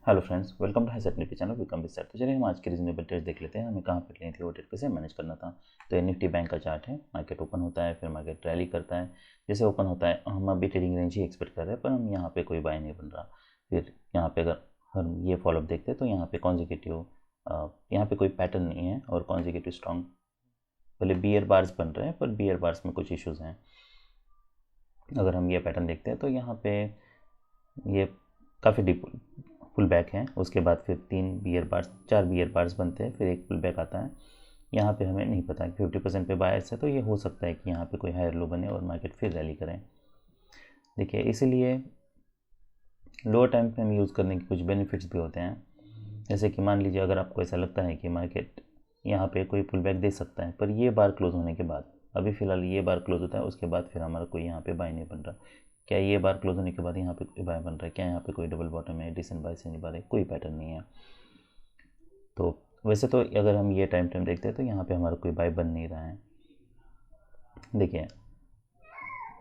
Hello friends, welcome to हाईसेट पे channel welcome with. तो चलिए हम आज के रीजनेबल ट्रेड देख लेते हैं। हमें कहाँ पर लेनी थी वो ट्रेड, कैसे मैनेज करना था। तो ये निफ्टी बैंक का चार्ट है। मार्केट ओपन होता है, फिर मार्केट रैली करता है। जैसे ओपन होता है हम अभी ट्रेडिंग रेंज ही एक्सपेक्ट कर रहे हैं, पर हम यहाँ पे कोई बाय नहीं बन रहा। फिर यहाँ पे अगर हम ये फॉलोअप देखते हैं तो यहाँ पे कॉन्जिक्यूटिव, यहाँ पे कोई पैटर्न नहीं है और कॉन्जिक्यूटिव स्ट्रॉन्ग पहले बियर बार्स बन रहे हैं, पर बियर बार्स में कुछ इश्यूज़ हैं। अगर हम ये पैटर्न देखते हैं तो यहाँ पे ये काफ़ी डीप पुल बैक है। उसके बाद फिर 4 बियर बार्स बनते हैं, फिर एक पुल बैक आता है। यहाँ पे हमें नहीं पता कि 50% पे बायर्स है, तो ये हो सकता है कि यहाँ पे कोई हायर लो बने और मार्केट फिर रैली करें। देखिए, इसीलिए लोअर टाइम फ्रेम यूज़ करने के कुछ बेनिफिट्स भी होते हैं। जैसे कि मान लीजिए अगर आपको ऐसा लगता है कि मार्केट यहाँ पे कोई पुल बैक दे सकता है, पर ये बार क्लोज होने के बाद, अभी फ़िलहाल ये बार क्लोज होता है, उसके बाद फिर हमारा कोई यहाँ पे बाय नहीं बन रहा। क्या ये बार क्लोज होने के बाद यहाँ पे कोई बाय बन रहा है? क्या यहाँ पे कोई डबल बॉटम है, डिसेंट बाय से बार है? कोई पैटर्न नहीं है। तो वैसे तो अगर हम ये टाइम फ्रेम देखते हैं तो यहाँ पे हमारा कोई बाय बन नहीं रहा है। देखिए,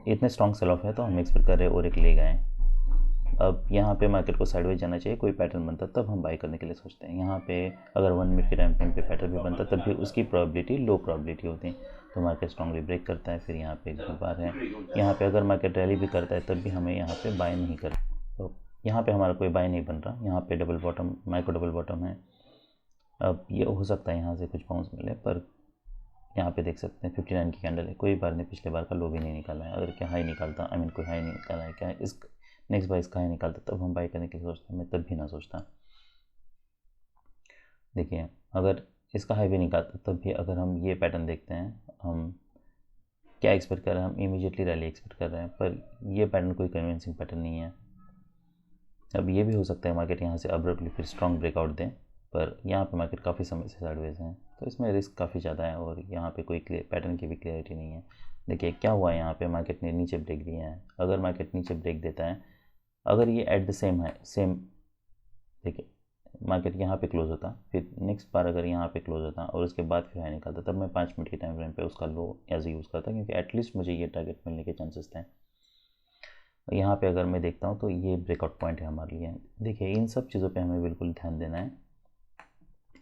इतने स्ट्रॉन्ग सेल ऑफ है तो हम एक्सपेक्ट कर रहे हैं और एक ले गए। अब यहाँ पे मार्केट को साइडवेज जाना चाहिए, कोई पैटर्न बनता तब हम बाय करने के लिए सोचते हैं। यहाँ पे अगर 1 मिनट के टाइम फ्रेम पे पैटर्न भी बनता तब भी उसकी प्रोबेबिलिटी लो प्रोबेबिलिटी होती है। तो मार्केट स्ट्रांगली ब्रेक करता है, फिर यहाँ पे एक बार है। यहाँ पे अगर मार्केट रैली भी करता है तब भी हमें यहाँ पे बाय नहीं कर, तो यहाँ पे हमारा कोई बाय नहीं बन रहा। यहाँ पे double bottom, micro double bottom है। अब ये हो सकता है यहाँ से कुछ बाउंस मिले, पर यहाँ पे देख सकते हैं 59 की कैंडल है, कोई बार ने पिछले बार का लो भी नहीं निकाला है। अगर क्या हाई निकालता, कोई हाई नहीं निकाला है, क्या इस नेक्स्ट बार इसका हाई निकालता तब हम बाई करने के लिए सोचते हैं, मैं तब भी ना सोचता। देखिए, अगर इसका हाई भी निकालता तब भी अगर हम ये पैटर्न देखते हैं, हम क्या एक्सपेक्ट कर रहे हैं, हम इमीडिएटली रैली एक्सपेक्ट कर रहे हैं, पर ये पैटर्न कोई कन्विंसिंग पैटर्न नहीं है। अब ये भी हो सकता है मार्केट यहाँ से अब्रप्टली फिर स्ट्रॉन्ग ब्रेकआउट दें, पर यहाँ पे मार्केट काफ़ी समय से साइडवेज है, तो इसमें रिस्क काफ़ी ज़्यादा है और यहाँ पे कोई पैटर्न की भी क्लियरिटी नहीं है। देखिए क्या हुआ है, यहाँ पे मार्केट ने नीचे ब्रेक दिया है। अगर मार्केट नीचे ब्रेक देता है, अगर ये एट द सेम, देखिए मार्केट यहाँ पे क्लोज होता, फिर नेक्स्ट बार अगर यहाँ पे क्लोज होता और उसके बाद फिर हाई निकलता, तब मैं 5 मिनट के टाइम फ्रेम पे उसका लो एज यूज़ करता, क्योंकि एटलीस्ट मुझे ये टारगेट मिलने के चांसेस थे। यहाँ पे अगर मैं देखता हूँ तो ये ब्रेकआउट पॉइंट है हमारे लिए। देखिए, इन सब चीज़ों पे हमें बिल्कुल ध्यान देना है।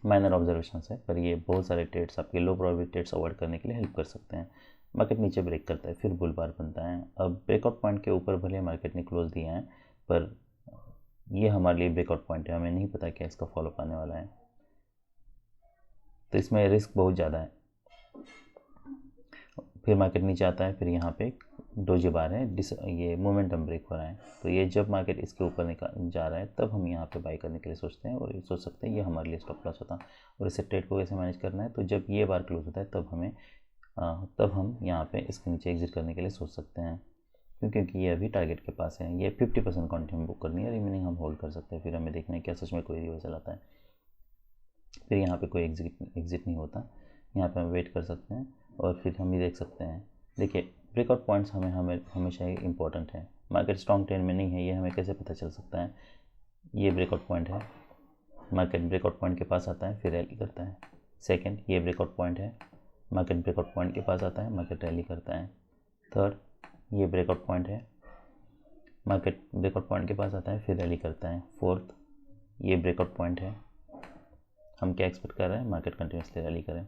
माइनर ऑब्जर्वेशन है, पर ये बहुत सारे ट्रेड्स आपके लो प्रोबेबिलिटी ट्रेड्स अवॉइड करने के लिए हेल्प कर सकते हैं। मार्केट नीचे ब्रेक करता है, फिर बुल बार बनता है। अब ब्रेकआउट पॉइंट के ऊपर भले मार्केट ने क्लोज दिया है, पर ये हमारे लिए ब्रेकआउट पॉइंट है, हमें नहीं पता क्या इसका फॉलोअप आने वाला है, तो इसमें रिस्क बहुत ज़्यादा है। फिर मार्केट नीचे आता है, फिर यहाँ पे डोजी बार है, ये मोमेंटम ब्रेक हो रहा है, तो ये जब मार्केट इसके ऊपर जा रहा है तब हम यहाँ पे बाई करने के लिए सोचते हैं और सोच सकते हैं ये हमारे लिए स्टॉप लॉस होता। और इसे ट्रेड को कैसे मैनेज करना है, तो जब ये बार क्लोज होता है तब हम यहाँ पे इसके नीचे एग्जिट करने के लिए सोच सकते हैं, क्योंकि ये अभी टारगेट के पास है। ये 50% क्वांटिटी हम बुक करनी है, रिमेनिंग हम होल्ड कर सकते हैं। फिर हमें देखना है क्या सच में कोई रिवर्सल आता है। फिर यहाँ पे कोई एग्जिट नहीं होता, यहाँ पे हम वेट कर सकते हैं और फिर हम ये देख सकते हैं। देखिए, ब्रेकआउट पॉइंट्स हमें हमेशा ही इंपॉर्टेंट है। मार्केट स्ट्रॉन्ग ट्रेंड में नहीं है, ये हमें कैसे पता चल सकता है? ये ब्रेकआउट पॉइंट है, मार्केट ब्रेकआउट पॉइंट के पास आता है फिर रैली करता है। सेकंड, ये ब्रेकआउट पॉइंट है, मार्केट ब्रेकआउट पॉइंट के पास आता है, मार्केट रैली करता है। थर्ड, ये ब्रेकआउट पॉइंट है, मार्केट ब्रेकआउट पॉइंट के पास आता है फिर रैली करता है। फोर्थ, ये ब्रेकआउट पॉइंट है, हम क्या एक्सपेक्ट कर रहे हैं, मार्केट कंटिन्यूसली रैली करें।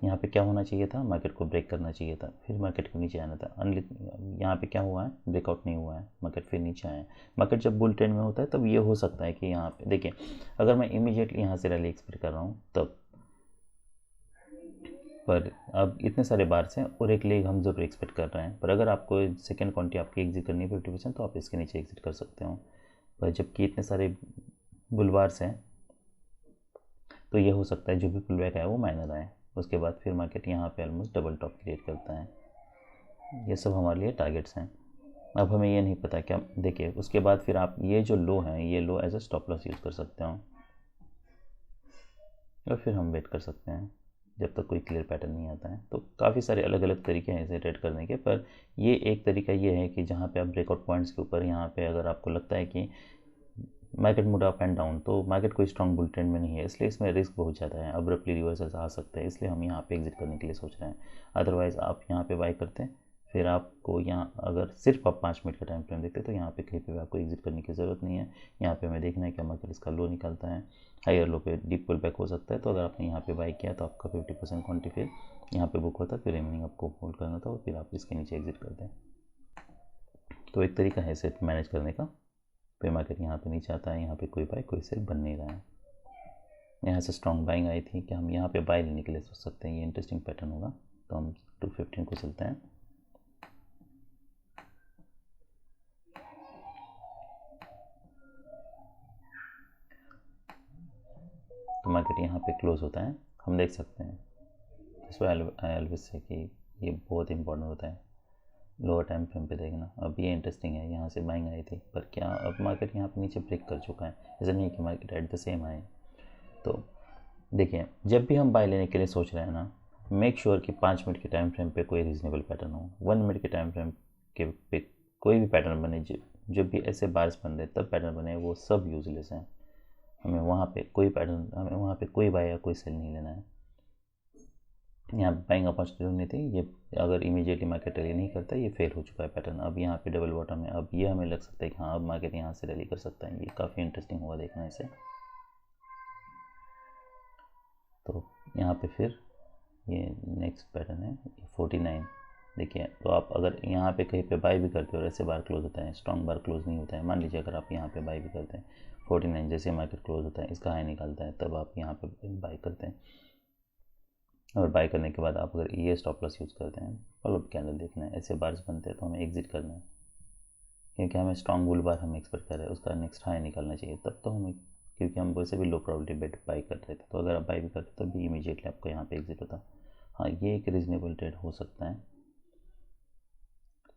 यहाँ पे क्या होना चाहिए था, मार्केट को ब्रेक करना चाहिए था, फिर मार्केट को नीचे आना था। यहाँ पे क्या हुआ है, ब्रेकआउट नहीं हुआ है, मार्केट फिर नीचे आया है। मार्केट जब बुल ट्रेंड में होता है तब ये हो सकता है कि यहाँ पे देखिए, अगर मैं इमीडिएटली यहाँ से रैली एक्सपेक्ट कर रहा हूँ तब, पर अब इतने सारे बार्स हैं और एक लेग हम जरूर एक्सपेक्ट कर रहे हैं। पर अगर आपको सेकेंड क्वांटिटी आपकी एग्जिट करनी है 50%, तो आप इसके नीचे एग्जिट कर सकते हो। पर जबकि इतने सारे बुल बार्स हैं, तो ये हो सकता है जो भी पुल बैक आए वो माइनर आए, उसके बाद फिर मार्केट यहाँ पे ऑलमोस्ट डबल टॉप क्रिएट करता है। ये सब हमारे लिए टारगेट्स हैं। अब हमें ये नहीं पता क्या, देखिए उसके बाद फिर आप ये जो लो हैं, ये low as a stop loss use कर सकते हो और फिर हम वेट कर सकते हैं जब तक कोई क्लियर पैटर्न नहीं आता है। तो काफ़ी सारे अलग अलग तरीके हैं इसे ट्रेड करने के, पर ये एक तरीका ये है कि जहाँ पे आप ब्रेकआउट पॉइंट्स के ऊपर यहाँ पे अगर आपको लगता है कि market mood up and down, तो मार्केट कोई स्ट्रॉन्ग बुल ट्रेंड में नहीं है, इसलिए इसमें रिस्क बहुत ज़्यादा है, अब्रप्टली रिवर्सल आ सकते हैं, इसलिए हम यहाँ पे एग्जिट करने के लिए सोच रहे हैं। अदरवाइज़ आप यहाँ पे बाई करते हैं, फिर आपको यहाँ अगर सिर्फ आप 5 मिनट का टाइम फ्रेम देखते हैं तो यहाँ पे कहीं पे भी आपको एग्जिट करने की ज़रूरत नहीं है। यहाँ पे हमें देखना है कि मार्केट इसका लो निकालता है, हायर लो पे डीप पुल बैक हो सकता है। तो अगर आपने यहाँ पे बाई किया तो आपका 50% क्वांटिटी फिर यहाँ पे बुक होता है, फिर रिमेनिंग आपको होल्ड करना था और फिर आप इसके नीचे एग्जिट करते हैं। तो एक तरीका है इसे मैनेज करने का। फिर मार्केट यहाँ पे नीचे आता है, यहाँ पे कोई बाई कोई सेल बन नहीं रहा है। यहाँ से स्ट्रॉन्ग बाइंग आई थी कि हम यहाँ पे बाई लेने के लिए सोच सकते हैं, ये इंटरेस्टिंग पैटर्न होगा। तो हम 215 को चलते हैं। तो मार्केट यहाँ पे क्लोज होता है, हम देख सकते हैं। इसको आई ऑलवेज से कि ये बहुत इंपॉर्टेंट होता है लोअर टाइम फ्रेम पे देखना। अब ये इंटरेस्टिंग है, यहाँ से बाइंग आई थी पर क्या अब मार्केट यहाँ पे नीचे ब्रेक कर चुका है, ऐसा नहीं है कि मार्केट एट द सेम आए। तो देखिए, जब भी हम बाय लेने के लिए सोच रहे हैं ना, मेक श्योर कि 5 मिनट के टाइम फ्रेम पे कोई रीजनेबल पैटर्न हो। 1 मिनट के टाइम फ्रेम के पे कोई भी पैटर्न बने, जब भी ऐसे बार्स बन रहे तब पैटर्न बने, वो सब यूजलेस हैं। हमें वहाँ पे कोई पैटर्न, हमें वहाँ पे कोई बाय या कोई सेल नहीं लेना है। यहाँ बाइंग अपॉर्चुनिटी नहीं थी, ये अगर इमीडिएटली मार्केट रैली नहीं करता, ये फेल हो चुका है पैटर्न। अब यहाँ पे डबल बॉटम है, अब ये हमें लग सकता है कि हाँ अब मार्केट यहाँ से रैली कर सकता है। ये काफ़ी इंटरेस्टिंग होगा देखना इसे। तो यहाँ पे फिर ये नेक्स्ट पैटर्न है 49। देखिए, तो आप अगर यहाँ पे कहीं पे बाय भी करते हो और ऐसे बार क्लोज होता है, स्ट्रॉन्ग बार क्लोज नहीं होता है। मान लीजिए अगर आप यहाँ पे बाय भी करते हैं 49, जैसे मार्केट क्लोज होता है इसका हाई निकालता है, तब आप यहाँ पे बाय करते हैं। और बाय करने के बाद आप अगर ये स्टॉप लॉस यूज़ करते हैं, फॉलोअप कैंडल देखना है, ऐसे बार्स बनते हैं तो हमें एग्जिट करना है, क्योंकि हमें स्ट्रॉन्ग बुल बार हम एक्सपेक्ट कर रहे हैं, उसका नेक्स्ट हाई निकालना चाहिए तब तो हमें, क्योंकि हम वैसे भी लो प्रोबेबिलिटी बेट बाई कर रहे थे। तो अगर आप बाई भी करते तब भी इमीडिएटली आपको यहाँ पे एग्जिट होता। हाँ, ये एक रीजनेबल ट्रेड हो सकता है,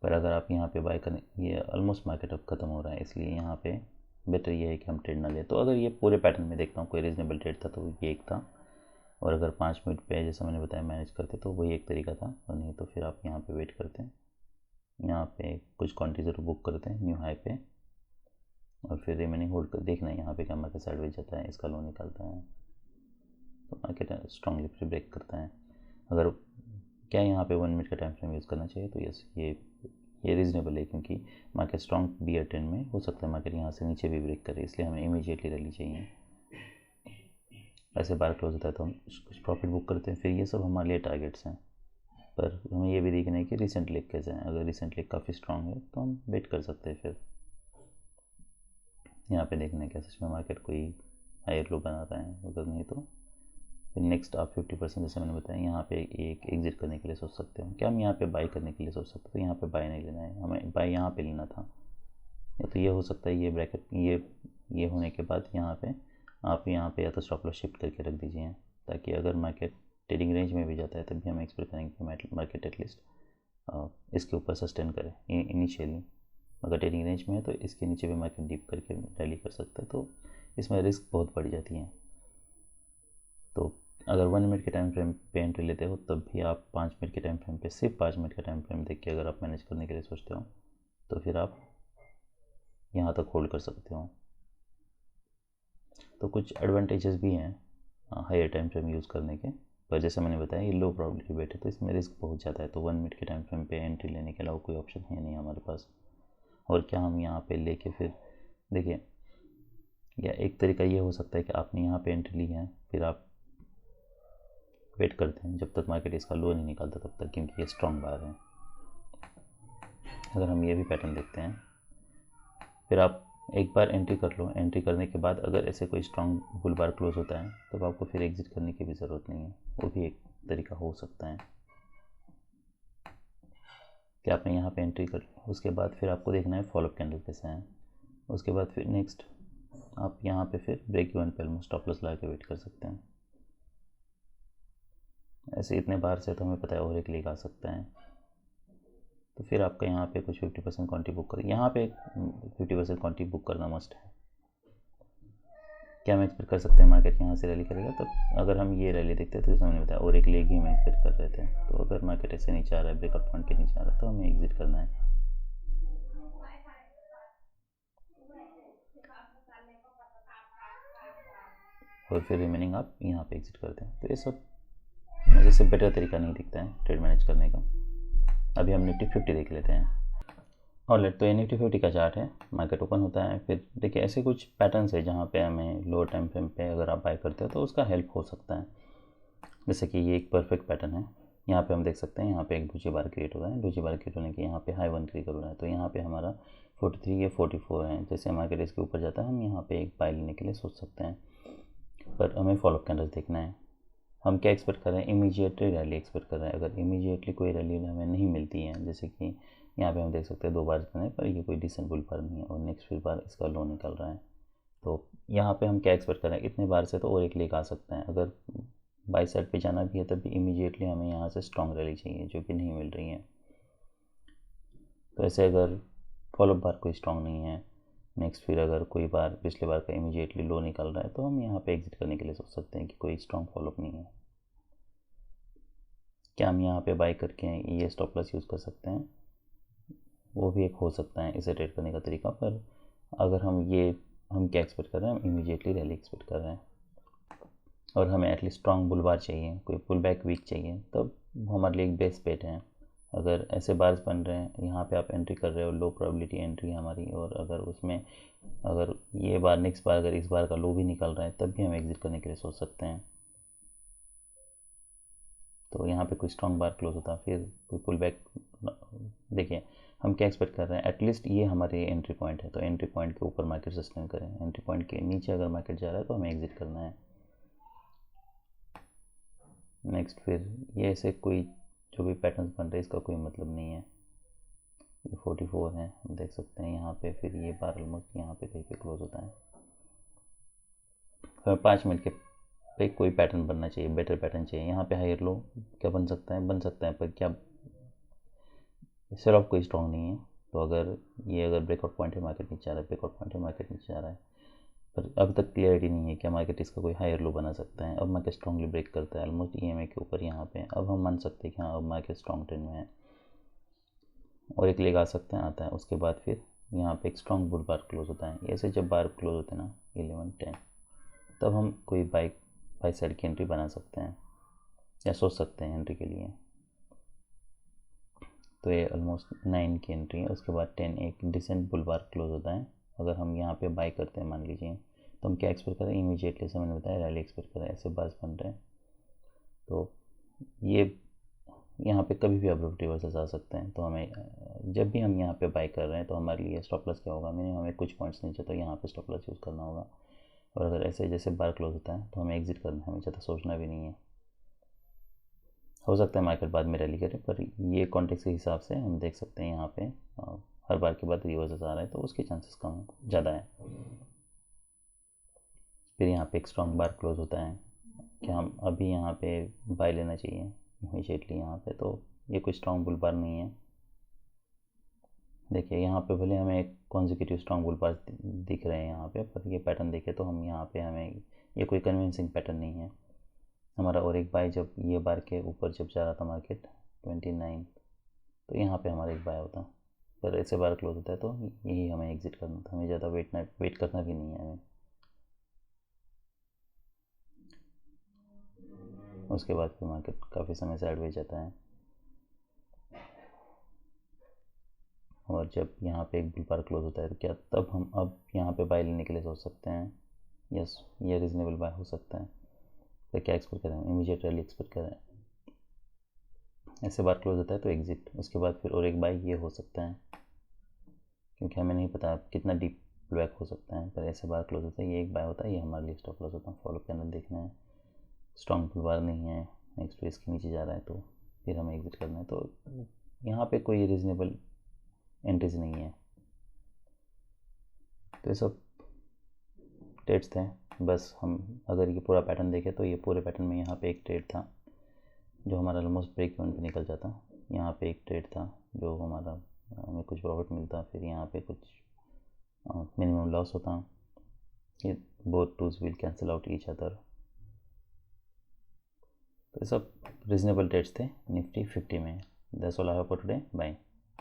पर अगर आप यहाँ पे बाय करें, ये ऑलमोस्ट मार्केट अब खत्म हो रहा है, इसलिए यहाँ पे बेटर ये है कि हम ट्रेड ना लें। तो अगर ये पूरे पैटर्न में देखता हूँ कोई रीजनेबल ट्रेड था तो ये एक था, और अगर 5 मिनट पे जैसा मैंने बताया मैनेज करते तो वही एक तरीका था, और नहीं तो फिर आप यहाँ पे वेट करते हैं, यहाँ पे कुछ क्वांटिटी ज़रूर बुक करते हैं न्यू हाई पे, और फिर रिमेनिंग होल्ड कर देखना है यहाँ पे क्या मार्केट साइडवेज जाता है, इसका लो निकालता है तो मार्केट स्ट्रांगली फिर ब्रेक करता है। अगर क्या यहाँ पे 1 मिनट का टाइम फ्रेम यूज़ करना चाहिए तो यस, ये रीजनेबल है, क्योंकि मार्केट स्ट्रॉन्ग बियर ट्रेंड में हो सकता है मार्केट यहाँ से नीचे भी ब्रेक करे, इसलिए हमें इमीडिएटली रैली चाहिए। ऐसे बार क्लोज होता है तो हम कुछ प्रॉफिट बुक करते हैं। फिर ये सब हमारे लिए टारगेट्स हैं, पर हमें ये भी देखना है कि रिसेंट लेग कैसे हैं। अगर रिसेंट लेग काफ़ी स्ट्रांग है तो हम वेट कर सकते हैं। फिर यहाँ पे देखना है क्या सच में मार्केट कोई हायर लो बनाता है, अगर नहीं तो फिर नेक्स्ट आप 50% जैसे मैंने बताया यहाँ पे एक एग्जिट करने के लिए सोच सकते हो। क्या हम यहाँ पे बाई करने के लिए सोच सकते हो, तो यहाँ पे बाई नहीं लेना है, हमें बाई यहाँ पे लेना था। या तो ये हो सकता है, ये ब्रैकेट ये होने के बाद यहाँ पे आप यहाँ पे या तो स्टॉप लॉस शिफ्ट करके रख दीजिए, ताकि अगर मार्केट ट्रेडिंग रेंज में भी जाता है तब भी हम एक्सपेक्ट करेंगे कि मार्केट एटलीस्ट इसके ऊपर सस्टेन करे इनिशियली। अगर ट्रेडिंग रेंज में है तो इसके नीचे भी मार्केट डीप करके रैली कर सकता है, तो इसमें रिस्क बहुत बढ़ जाती है। तो अगर 1 मिनट के टाइम फ्रेम पे एंट्री लेते हो तब भी आप 5 मिनट के टाइम फ्रेम पे, सिर्फ 5 मिनट का टाइम फ्रेम देख के अगर आप मैनेज करने के लिए सोचते हो तो फिर आप यहाँ तक होल्ड कर सकते हो। तो कुछ एडवांटेजेस भी हैं हायर टाइम फ्रेम यूज़ करने के, पर जैसे मैंने बताया ये लो प्रोबेबिलिटी बेट है तो इसमें रिस्क बहुत ज़्यादा है। तो 1 मिनट के टाइम फ्रेम पे एंट्री लेने के अलावा कोई ऑप्शन है नहीं हमारे पास। और क्या हम यहाँ पे लेके फिर देखिए, या एक तरीका ये हो सकता है कि आपने यहाँ पे एंट्री ली है, फिर आप वेट करते हैं जब तक मार्केट इसका लो नहीं निकालता तब तक, क्योंकि ये स्ट्रॉन्ग बार है। अगर हम ये भी पैटर्न देखते हैं, फिर आप एक बार एंट्री कर लो, एंट्री करने के बाद अगर ऐसे कोई स्ट्रॉन्ग बुल बार क्लोज होता है तो आपको फिर एग्जिट करने की भी ज़रूरत नहीं है, वो भी एक तरीका हो सकता है कि आपने यहाँ पे एंट्री कर ली। उसके बाद फिर आपको देखना है फॉलोअप कैंडल कैसे हैं। उसके बाद फिर नेक्स्ट आप यहाँ पे फिर ब्रेक इवन पे ऑलमोस्ट स्टॉप लॉस लगा के वेट कर सकते हैं। ऐसे इतने बार से तो हमें पता है और एक लीग आ सकता है, तो फिर आपका यहाँ पे कुछ 50% क्वांटिटी बुक कर, यहाँ पे 50% क्वांटिटी बुक करना मस्ट है। क्या हम एक्सपेक्ट कर सकते हैं मार्केट यहाँ से रैली करेगा, तब अगर हम ये रैली देखते हैं तो जैसे मैंने बताया और एक लेग ही हम एक्सपेक्ट कर रहे थे। तो अगर मार्केट ऐसे नीचे आ रहा है, ब्रेकआउट पॉइंट के नीचे आ रहा है, तो हमें एग्जिट करना है। और फिर रिमेनिंग आप यहाँ पे एग्जिट करते हैं। तो ये सब मुझे से बेटर तरीका नहीं दिखता है ट्रेड मैनेज करने का। अभी हम निफ्टी 50 देख लेते हैं। और लेट तो ये निफ्टी 50 का चार्ट है, मार्केट ओपन होता है, फिर देखिए ऐसे कुछ पैटर्न्स है जहाँ पे हमें लोअर टाइम फ्रेम पे अगर आप बाय करते हो तो उसका हेल्प हो सकता है। जैसे कि ये एक परफेक्ट पैटर्न है, यहाँ पे हम देख सकते हैं यहाँ पे एक डोजी बार क्रिएट हो रहा है, डोजी बार क्रिएट होने के यहाँ पे हाई 1 क्लिक हो रहा है, तो यहाँ पे हमारा 43 या 44 है। जैसे मार्केट इसके ऊपर जाता है हम यहाँ पे एक बाय लेने के लिए सोच सकते हैं, पर हमें फॉलोअप कैंडल्स देखना है। हम क्या एक्सपेक्ट कर रहे हैं, इमीडिएटली रैली एक्सपेक्ट कर रहे हैं। अगर इमीडिएटली कोई रैली हमें नहीं मिलती है, जैसे कि यहाँ पे हम देख सकते हैं 2 बार बने पर ये कोई डिसेंट बुल बार नहीं है और नेक्स्ट फिर बार इसका लो निकल रहा है, तो यहाँ पे हम क्या एक्सपेक्ट कर रहे हैं, इतने बार से तो और एक लेग आ सकता है। अगर बाई साइड पे जाना भी है तब भी इमीडिएटली हमें यहाँ से स्ट्रॉन्ग रैली चाहिए, जो कि नहीं मिल रही है। तो ऐसे अगर फॉलोअप बार कोई स्ट्रॉन्ग नहीं है, नेक्स्ट फिर अगर कोई बार पिछले बार का इमीडिएटली लो निकल रहा है, तो हम यहाँ पे एग्जिट करने के लिए सोच सकते हैं कि कोई स्ट्रॉन्ग फॉलोअप नहीं है। क्या हम यहाँ पे बाय करके ये स्टॉप लॉस यूज़ कर सकते हैं, वो भी एक हो सकता है इसे ट्रेड करने का तरीका। पर अगर हम क्या एक्सपेक्ट कर रहे हैं, हम इमीडिएटली रैली एक्सपेक्ट कर रहे हैं और हमें एटलीस्ट स्ट्रॉन्ग बुल बार चाहिए, कोई पुल बैक वीक चाहिए, तब हमारे लिए एक बेस्ट बेट है। अगर ऐसे बार्स बन रहे हैं, यहाँ पे आप एंट्री कर रहे हो, लो प्रोबेबिलिटी एंट्री है हमारी, और अगर उसमें अगर ये बार नेक्स्ट बार अगर इस बार का लो भी निकल रहा है तब भी हम एग्जिट करने के लिए सोच सकते हैं। तो यहाँ पे कोई स्ट्रॉन्ग बार क्लोज होता है, फिर कोई पुल बैक। देखिए हम क्या एक्सपेक्ट कर रहे हैं, एटलीस्ट ये हमारे एंट्री पॉइंट है, तो एंट्री पॉइंट के ऊपर मार्केट सस्टेन करें। एंट्री पॉइंट के नीचे अगर मार्केट जा रहा है तो हमें एग्जिट करना है। नेक्स्ट फिर ये ऐसे कोई जो भी पैटर्न्स बन रहे हैं इसका कोई मतलब नहीं है। ये 44 है, हम देख सकते हैं यहाँ पे, फिर ये बार ऑलमोस्ट यहाँ पे कहीं पे क्लोज होता है। हमें 5 मिनट के पे कोई पैटर्न बनना चाहिए, बेटर पैटर्न चाहिए। यहाँ पे हायर लो क्या बन सकता है, पर क्या सेल ऑफ कोई स्ट्रॉन्ग नहीं है। तो अगर ब्रेकआउट पॉइंट है, मार्केट नीचे आ रहा है, ब्रेकआउट पॉइंट है, मार्केट नीचे आ रहा है, पर अब तक क्लियरिटी नहीं है कि मार्केट इसका कोई हायर लो बना सकता है। अब मार्केट स्ट्रांगली ब्रेक करता है ऑलमोस्ट ईएमए के ऊपर यहाँ पे, अब हम मान सकते हैं कि हाँ अब मार्केट स्ट्रॉन्ग ट्रेंड में है और एक लेग आ सकता है, आता है। उसके बाद फिर यहाँ पे एक स्ट्रॉन्ग बुल बार क्लोज होता है। ऐसे जब बार क्लोज होते हैं ना 11-10, तब हम कोई बाई साइड की एंट्री बना सकते हैं या सोच सकते हैं एंट्री के लिए। तो ये ऑलमोस्ट 9 की एंट्री है। उसके बाद 10 एक डिसेंट बुल बार क्लोज होता है। अगर हम यहाँ पे बाई करते हैं मान लीजिए, तो हम क्या एक्सपेक्ट करें, इमीडिएटली से मैंने बताया रैली एक्सपेक्ट करें, ऐसे बार्स बन रहे हैं। तो ये यहाँ पे कभी भी अब्रूप्ट रिवर्सल्स आ सकते हैं। तो हमें जब भी हम यहाँ पे बाई कर रहे हैं तो हमारे लिए स्टॉप लॉस क्या होगा, मिनिमम हमें कुछ पॉइंट्स नीचे तो यहाँ पे स्टॉप लॉस यूज़ करना होगा। और अगर ऐसे जैसे बार क्लोज होता है तो हमें एग्जिट करना है, हमें ज़्यादा सोचना भी नहीं है। हो सकता है मार्केट बाद में रैली करे, पर ये कॉन्टेक्स्ट के हिसाब से हम देख सकते हैं यहाँ पे हर बार के बाद रिवर्सल्स आ रहा है तो उसके चांसेस कम ज़्यादा है। फिर यहाँ पे एक स्ट्रॉन्ग बार क्लोज होता है, क्या हम अभी यहाँ पे बाय लेना चाहिए इमीडिएटली यहाँ पे, तो ये कोई स्ट्रॉन्ग बुल बार नहीं है। देखिए यहाँ पे भले हमें एक कॉन्जिक्यूटिव स्ट्रॉन्ग बुल बार दिख रहे हैं यहाँ पे, पर ये पैटर्न देखे तो हम यहाँ पे हमें ये कोई कन्विंसिंग पैटर्न नहीं है हमारा। और एक बाय जब ये बार के ऊपर जब जा रहा था मार्केट 29, तो यहाँ पे हमारा एक बाय होता, पर ऐसे बार क्लोज होता है तो यही हमें एग्जिट करना था। हमें ज़्यादा वेट करना भी नहीं है हमें। उसके बाद फिर मार्केट काफ़ी समय साइडवेज जाता है और जब यहाँ पे एक बुल बार क्लोज होता है तो क्या तब हम अब यहाँ पे बाय लेने के लिए सोच सकते हैं। यस, ये रीजनेबल बाय हो सकता है। तो क्या एक्सपेक्ट करें, इमीडिएट रैली एक्सपेक्ट करें, ऐसे बार क्लोज होता है तो एग्जिट। उसके बाद फिर और एक बाय ये हो सकता है, क्योंकि हमें नहीं पता कितना डीप बैक हो सकता है, पर ऐसे बार क्लोज होता है, ये एक बाय होता है, ये हमारे लिए स्टॉप लॉस होता है। फॉलो कैंडल देखना है, स्ट्रॉन्ग पुल बार नहीं है, नेक्स्ट फेस के नीचे जा रहा है तो फिर हमें एग्जिट करना है। तो यहाँ पे कोई रीजनेबल एंट्रीज नहीं है। तो ये सब ट्रेड्स थे बस। हम अगर ये पूरा पैटर्न देखें तो ये पूरे पैटर्न में यहाँ पे एक ट्रेड था जो हमारा ऑलमोस्ट ब्रेक इवन पे निकल जाता, यहाँ पे एक ट्रेड था जो हमारा हमें कुछ प्रॉफिट मिलता, फिर यहाँ पे कुछ मिनिमम लॉस होता। ये both tools will cancel out each other. तो ये सब रीजनेबल ट्रेड्स थे निफ्टी 50 में। That's all I have for today, bye.